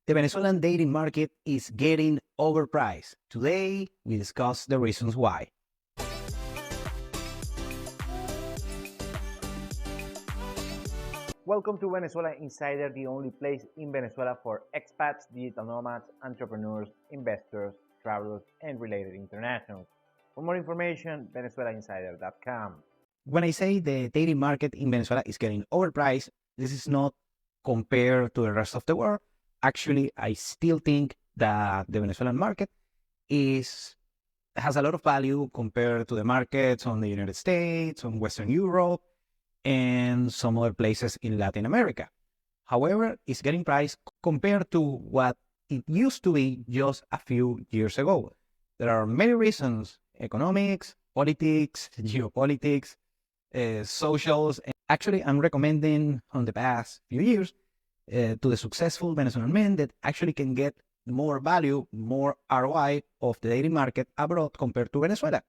The Venezuelan dating market is getting overpriced. Today, we discuss the reasons why. Welcome to Venezuelan Insider, the only place in Venezuela for expats, digital nomads, entrepreneurs, investors, travelers, and related internationals. For more information, venezuelainsider.com. When I say the dating market in Venezuela is getting overpriced, this is not compared to the rest of the world. Actually, I still think that the Venezuelan market has a lot of value compared to the markets on the United States, on Western Europe, and some other places in Latin America. However, it's getting priced compared to what it used to be just a few years ago. There are many reasons: economics, politics, geopolitics, socials. And actually, I'm recommending on the past few years to the successful Venezuelan men that actually can get more value, more ROI of the dating market abroad compared to Venezuela.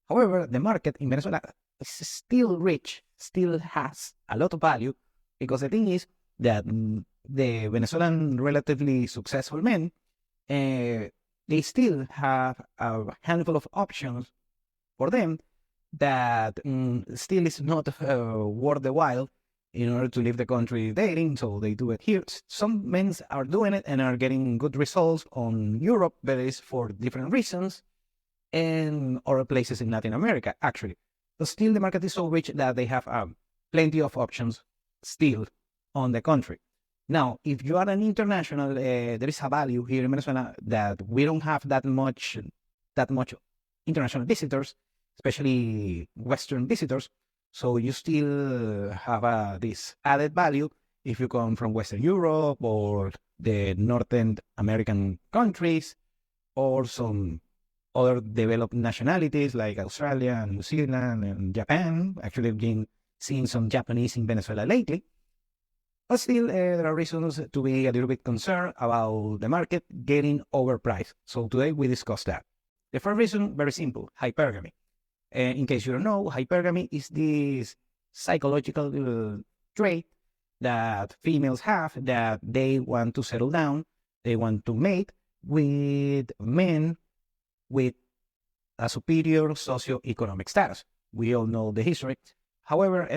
However, the market in Venezuela is still rich, still has a lot of value, because the thing is that the Venezuelan relatively successful men, they still have a handful of options for them that still is not worth the while in order to leave the country dating, so they do it here. Some men are doing it and are getting good results on Europe, but it's for different reasons, and other places in Latin America, actually. But still, the market is so rich that they have plenty of options still on the country. Now, if you are an international, there is a value here in Venezuela that we don't have that much international visitors, especially Western visitors. So you still have this added value if you come from Western Europe or the Northern American countries or some other developed nationalities like Australia and New Zealand and Japan. Actually, I've been seeing some Japanese in Venezuela lately. But still, there are reasons to be a little bit concerned about the market getting overpriced. So today we discuss that. The first reason, very simple: hypergamy. In case you don't know, hypergamy is this psychological trait that females have, that they want to settle down, they want to mate with men with a superior socioeconomic status. We all know the history. However,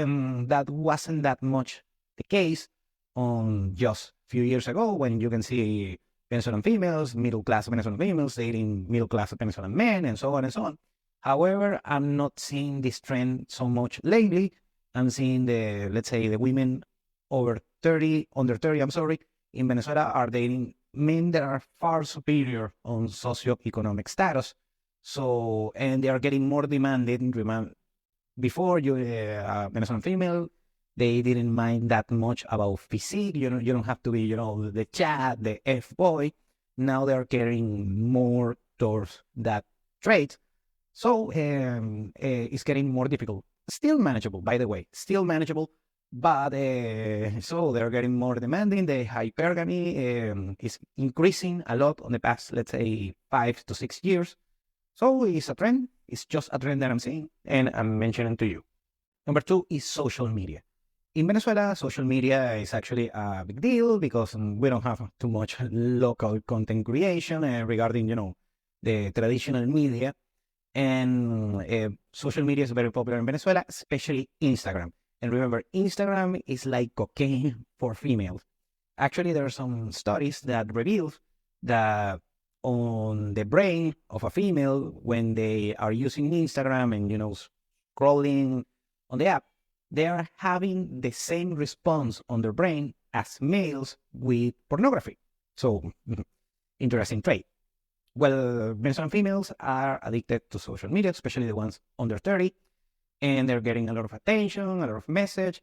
that wasn't that much the case on just a few years ago, when you can see Venezuelan females, middle-class Venezuelan females dating middle-class Venezuelan men, and so on and so on. However, I'm not seeing this trend so much lately. I'm seeing let's say the women under 30, in Venezuela are dating men that are far superior on socioeconomic status. So, and they are getting more demanding. Before, Venezuelan female, they didn't mind that much about physique. You don't have to be, the chat, the F-boy. Now they are caring more towards that trait. So it's getting more difficult. Still manageable, by the way, but so they're getting more demanding. The hypergamy is increasing a lot on the past, let's say, 5 to 6 years. So it's a trend. It's just a trend that I'm seeing and I'm mentioning to you. Number 2 is social media. In Venezuela, social media is actually a big deal because we don't have too much local content creation regarding, the traditional media. And social media is very popular in Venezuela, especially Instagram. And remember, Instagram is like cocaine for females. Actually, there are some studies that reveal that on the brain of a female, when they are using Instagram and, scrolling on the app, they are having the same response on their brain as males with pornography. So, interesting trait. Well, Venezuelan females are addicted to social media, especially the ones under 30, and they're getting a lot of attention, a lot of message,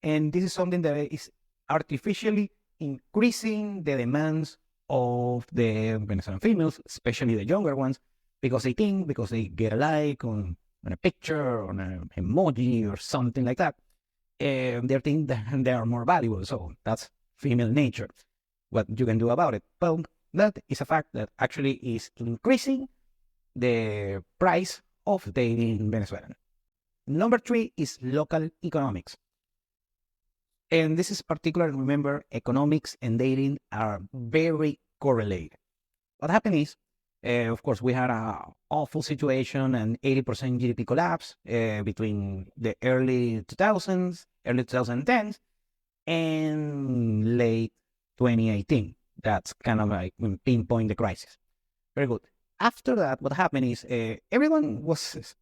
and this is something that is artificially increasing the demands of the Venezuelan females, especially the younger ones, because they get a like on a picture, on an emoji or something like that, they think that they are more valuable. So that's female nature. What you can do about it? Well, that is a fact that actually is increasing the price of dating in Venezuela. Number 3 is local economics. And this is particular, remember, economics and dating are very correlated. What happened is, of course, we had a awful situation, an 80% GDP collapse between the early 2000s, early 2010s, and late 2018. That's kind of like when pinpoint the crisis. Very good. After that, what happened is everyone was,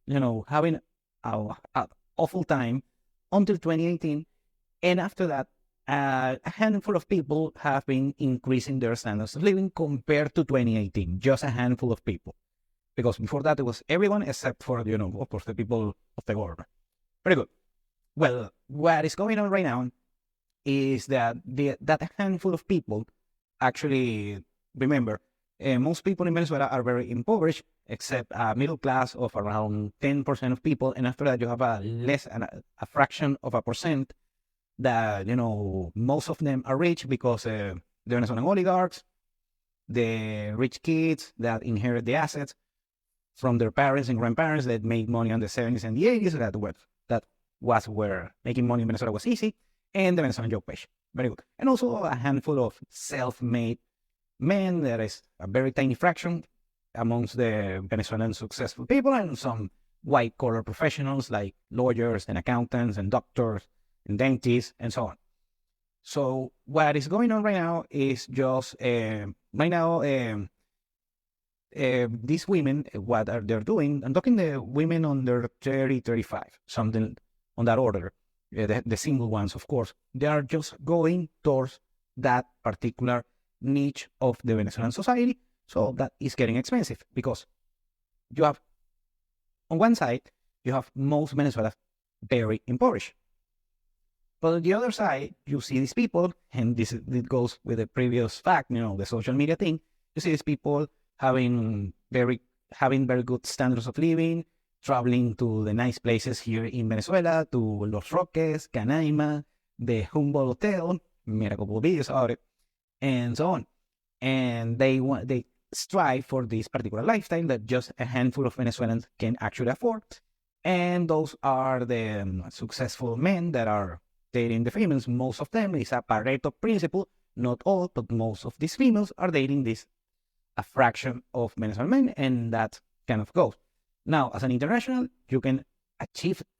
having a awful time until 2018, and after that, a handful of people have been increasing their standards of living compared to 2018. Just a handful of people, because before that it was everyone except for of course the people of the government. Very good. Well, what is going on right now is that that handful of people actually, remember, most people in Venezuela are very impoverished, except a middle class of around 10% of people, and after that you have a fraction of a percent that most of them are rich because the Venezuelan oligarchs, the rich kids that inherit the assets from their parents and grandparents that made money in the 70s and the 80s. That was where making money in Venezuela was easy, and the Venezuelan job page. Very good. And also a handful of self-made men. That is a very tiny fraction amongst the Venezuelan successful people, and some white-collar professionals like lawyers and accountants and doctors and dentists and so on. So what is going on right now is just these women, what are they doing? I'm talking the women under 30, 35, something on that order. The single ones, of course, they are just going towards that particular niche of the Venezuelan society. So that is getting expensive because you have, on one side, you have most Venezuela very impoverished. But on the other side, you see these people, and it goes with the previous fact, the social media thing. You see these people having very good standards of living, traveling to the nice places here in Venezuela, to Los Roques, Canaima, the Humboldt Hotel, made a couple of videos about it, and so on. And they strive for this particular lifestyle that just a handful of Venezuelans can actually afford. And those are the successful men that are dating the females. Most of them is a Pareto principle. Not all, but most of these females are dating a fraction of Venezuelan men, and that kind of goes. Now, as an international, you can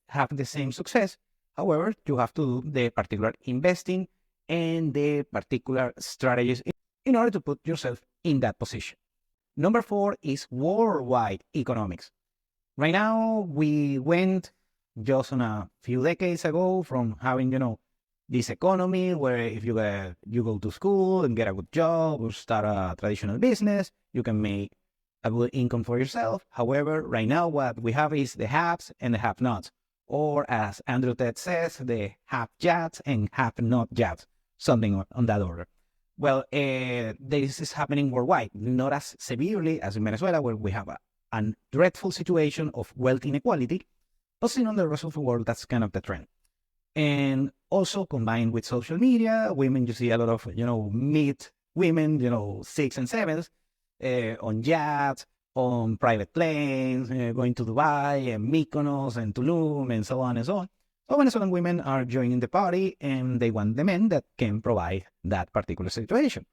have the same success. However, you have to do the particular investing and the particular strategies in order to put yourself in that position. Number 4 is worldwide economics. Right now, we went just on a few decades ago from having, this economy where if you go to school and get a good job or start a traditional business, you can make a good income for yourself. However, right now what we have is the haves and the have-nots, or as Andrew Tate says, the have-jats and have-not-jats, something on that order. Well, this is happening worldwide, not as severely as in Venezuela, where we have a dreadful situation of wealth inequality, but seen on the rest of the world, that's kind of the trend. And also combined with social media, women, you see a lot of, meet women, 6 and 7s, on yachts, on private planes, going to Dubai and Mykonos and Tulum and so on and so on. So Venezuelan women are joining the party, and they want the men that can provide that particular situation.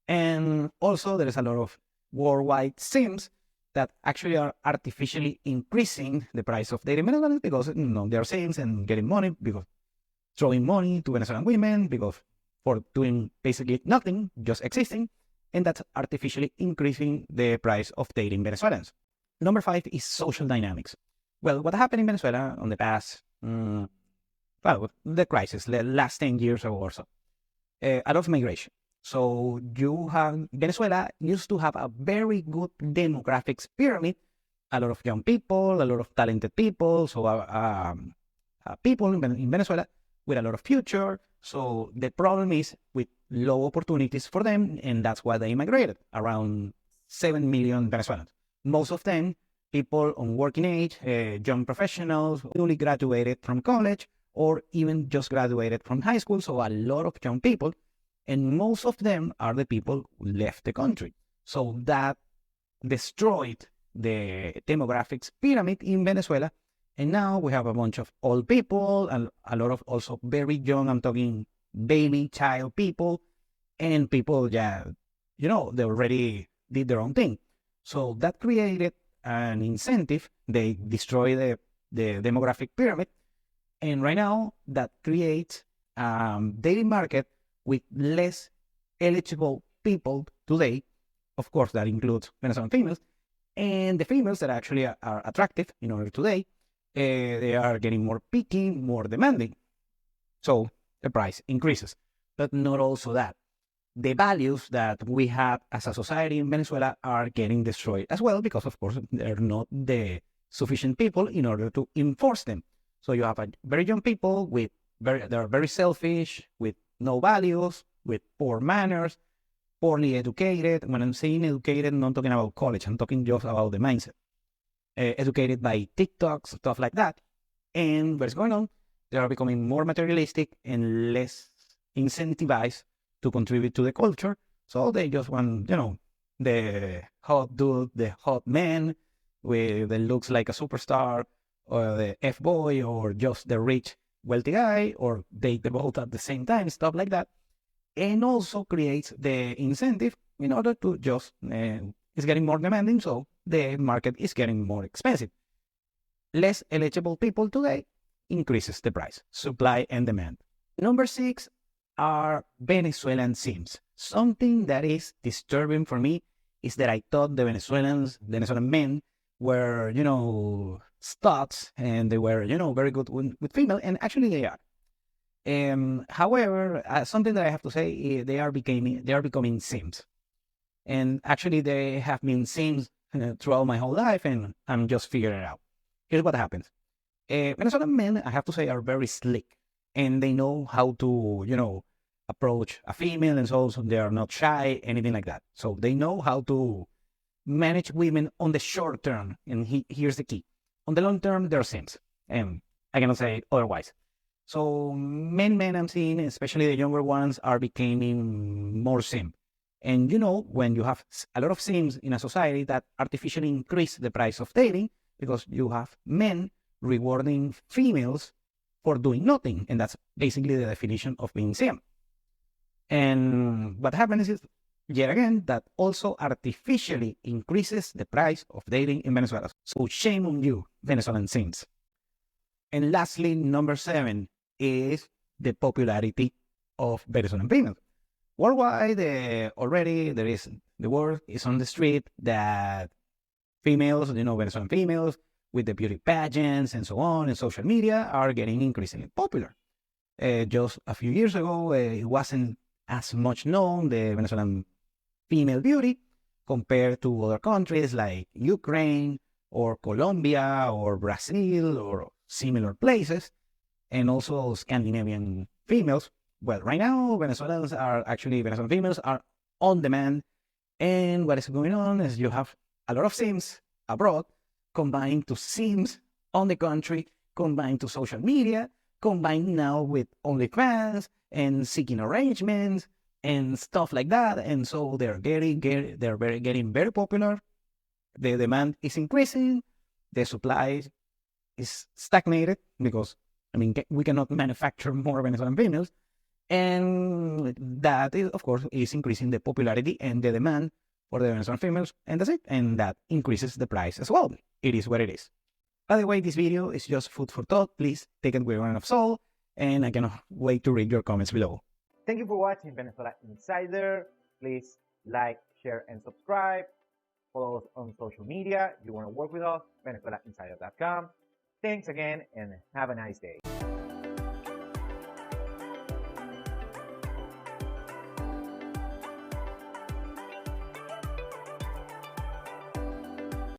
And also there is a lot of worldwide Sims that actually are artificially increasing the price of dating Venezuelans because they are Sims and getting money, because throwing money to Venezuelan women because for doing basically nothing, just existing, and that's artificially increasing the price of dating Venezuelans. Number 5 is social dynamics. Well, what happened in Venezuela on the past, the crisis, the last 10 years or so, a lot of migration. So Venezuela used to have a very good demographics pyramid, a lot of young people, a lot of talented people, so people in Venezuela with a lot of future. So the problem is with low opportunities for them, and that's why they immigrated, around 7 million Venezuelans. Most of them people on working age, young professionals, newly graduated from college, or even just graduated from high school, so a lot of young people, and most of them are the people who left the country. So that destroyed the demographics pyramid in Venezuela, and now we have a bunch of old people and a lot of also very young, I'm talking baby child people, and people, they already did their own thing. So that created an incentive. They destroy the demographic pyramid. And right now, that creates dating market with less eligible people today. Of course, that includes Venezuelan females. And the females that actually are attractive in order today, they are getting more picky, more demanding. So the price increases. But not also that. The values that we have as a society in Venezuela are getting destroyed as well, because of course there are not the sufficient people in order to enforce them. So you have a very young people they're very selfish, with no values, with poor manners, poorly educated. When I'm saying educated, I'm not talking about college, I'm talking just about the mindset. Educated by TikToks, stuff like that. And what's going on? They are becoming more materialistic and less incentivized to contribute to the culture. So they just want, the hot dude, the hot man that looks like a superstar, or the F-boy, or just the rich, wealthy guy, or date the both at the same time, stuff like that. And also creates the incentive in order to just, it's getting more demanding, so the market is getting more expensive. Less eligible people today increases the price, supply and demand. Number 6 are Venezuelan Sims. Something that is disturbing for me is that I thought the Venezuelan men were, studs, and they were, very good with female, and actually they are. However, something that I have to say is they are becoming Sims. And actually they have been Sims throughout my whole life, and I'm just figuring it out. Here's what happens. Venezuelan men, I have to say, are very slick, and they know how to, approach a female, and so they are not shy, anything like that. So they know how to manage women on the short term, and here's the key. On the long term, they're Sims, and I cannot say otherwise. So many men I'm seeing, especially the younger ones, are becoming more Sim. And when you have a lot of Sims in a society, that artificially increase the price of dating, because you have men rewarding females for doing nothing. And that's basically the definition of being Sim. And what happens is, yet again, that also artificially increases the price of dating in Venezuela. So shame on you, Venezuelan Sims. And lastly, number 7 is the popularity of Venezuelan females. Worldwide, already the word is on the street that females, Venezuelan females with the beauty pageants and so on and social media are getting increasingly popular. Just a few years ago, it wasn't as much known, the Venezuelan female beauty, compared to other countries like Ukraine or Colombia or Brazil or similar places, and also Scandinavian females. Well, right now, Venezuelan females are on demand. And what is going on is you have a lot of Sims abroad combined to Sims on the country, combined to social media, combined now with OnlyFans and seeking arrangements and stuff like that. And so they're getting very popular. The demand is increasing. The supply is stagnated because, we cannot manufacture more Venezuelan females. And that, of course, is increasing the popularity and the demand for the Venezuelan females. And that's it. And that increases the price as well. It is what it is. By the way, this video is just food for thought. Please take it with a grain of salt. And I cannot wait to read your comments below. Thank you for watching Venezuela Insider. Please like, share, and subscribe. Follow us on social media. You want to work with us, VenezuelaInsider.com. Thanks again, and have a nice day.